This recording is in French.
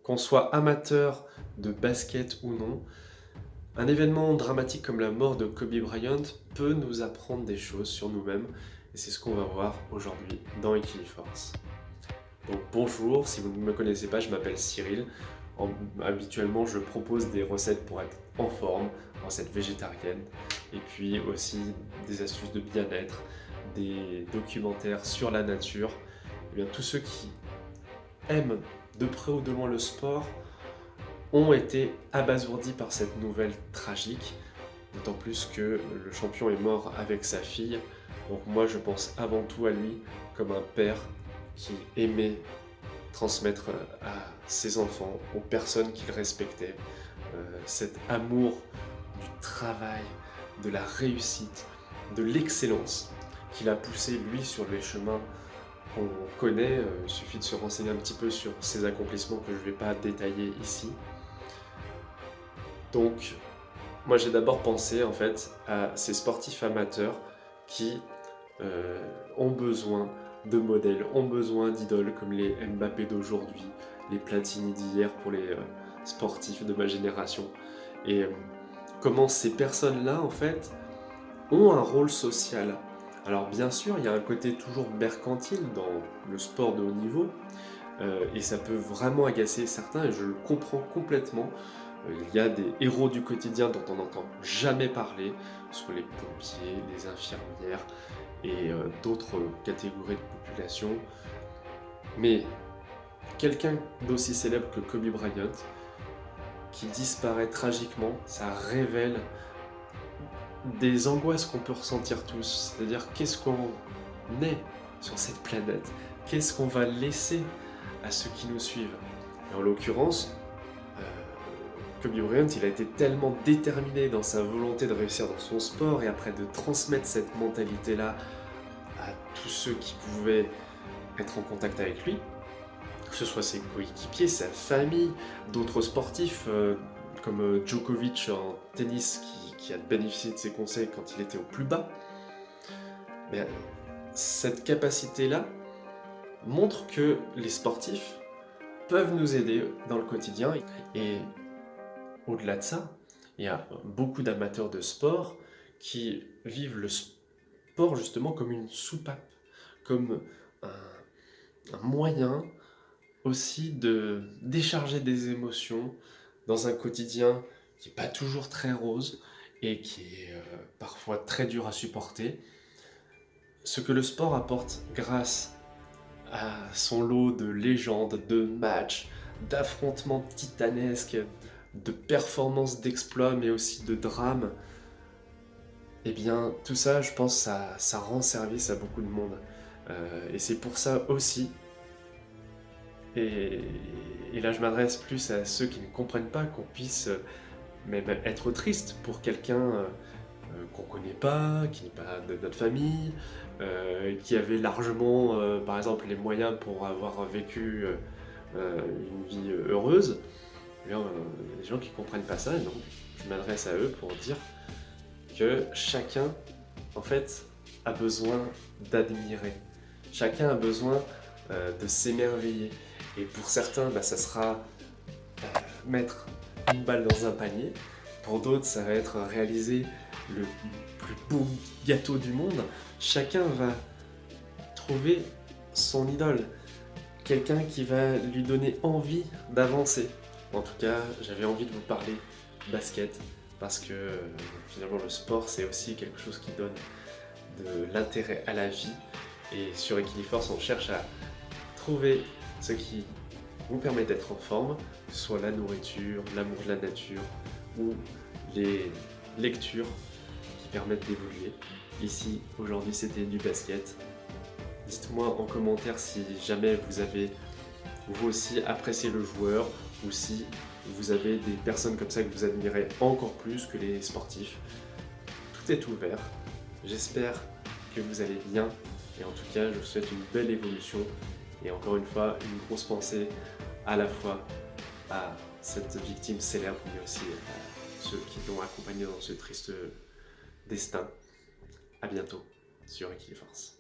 Qu'on soit amateur de basket ou non, un événement dramatique comme la mort de Kobe Bryant peut nous apprendre des choses sur nous-mêmes et c'est ce qu'on va voir aujourd'hui dans Equiliforce. Donc bonjour, si vous ne me connaissez pas, je m'appelle Cyril. Habituellement, je propose des recettes pour être en forme, recettes végétariennes, et puis aussi des astuces de bien-être, des documentaires sur la nature. Et bien, tous ceux qui aiment de près ou de loin le sport ont été abasourdis par cette nouvelle tragique, d'autant plus que le champion est mort avec sa fille. Donc moi je pense avant tout à lui comme un père qui aimait transmettre à ses enfants, aux personnes qu'il respectait, cet amour du travail, de la réussite, de l'excellence qu'il a poussé lui sur les chemins qu'on connaît. Il suffit de se renseigner un petit peu sur ses accomplissements que je ne vais pas détailler ici. Donc, moi j'ai d'abord pensé en fait à ces sportifs amateurs qui ont besoin de modèles, ont besoin d'idoles comme les Mbappé d'aujourd'hui, les Platini d'hier pour les sportifs de ma génération. Et comment ces personnes-là en fait ont un rôle social. Alors bien sûr, il y a un côté toujours mercantile dans le sport de haut niveau, et ça peut vraiment agacer certains, et je le comprends complètement. Il y a des héros du quotidien dont on n'entend jamais parler, soit les pompiers, les infirmières et d'autres catégories de population. Mais quelqu'un d'aussi célèbre que Kobe Bryant, qui disparaît tragiquement, ça révèle des angoisses qu'on peut ressentir tous. C'est-à-dire qu'est-ce qu'on est sur cette planète, qu'est-ce qu'on va laisser à ceux qui nous suivent. Et en l'occurrence, Kobe Bryant, il a été tellement déterminé dans sa volonté de réussir dans son sport et après de transmettre cette mentalité-là à tous ceux qui pouvaient être en contact avec lui, que ce soit ses coéquipiers, sa famille, d'autres sportifs comme Djokovic en tennis qui a bénéficié de ses conseils quand il était au plus bas. Mais cette capacité-là montre que les sportifs peuvent nous aider dans le quotidien et au-delà de ça, il y a beaucoup d'amateurs de sport qui vivent le sport justement comme une soupape, comme un moyen aussi de décharger des émotions dans un quotidien qui n'est pas toujours très rose et qui est parfois très dur à supporter. Ce que le sport apporte grâce à son lot de légendes, de matchs, d'affrontements titanesques, de performances, d'exploits, mais aussi de drames, eh bien, tout ça, je pense, ça rend service à beaucoup de monde. Et c'est pour ça aussi, et, et là je m'adresse plus à ceux qui ne comprennent pas qu'on puisse même être triste pour quelqu'un qu'on ne connaît pas, qui n'est pas de notre famille, qui avait largement, par exemple, les moyens pour avoir vécu une vie heureuse. Eh bien, il y a des gens qui ne comprennent pas ça, et donc je m'adresse à eux pour dire que chacun, en fait, a besoin d'admirer. Chacun a besoin de s'émerveiller. Et pour certains, bah, ça sera mettre une balle dans un panier. Pour d'autres, ça va être réaliser le plus beau gâteau du monde. Chacun va trouver son idole. Quelqu'un qui va lui donner envie d'avancer. En tout cas, j'avais envie de vous parler basket parce que finalement le sport c'est aussi quelque chose qui donne de l'intérêt à la vie et sur Equiliforce on cherche à trouver ce qui vous permet d'être en forme, que ce soit la nourriture, l'amour de la nature ou les lectures qui permettent d'évoluer. Ici, aujourd'hui, c'était du basket. Dites-moi en commentaire si jamais vous avez vous aussi apprécié le joueur ou si vous avez des personnes comme ça que vous admirez encore plus que les sportifs. Tout est ouvert. J'espère que vous allez bien et en tout cas, je vous souhaite une belle évolution et encore une fois, une grosse pensée à la fois à cette victime célèbre mais aussi à ceux qui l'ont accompagné dans ce triste destin. À bientôt sur Equiliforce.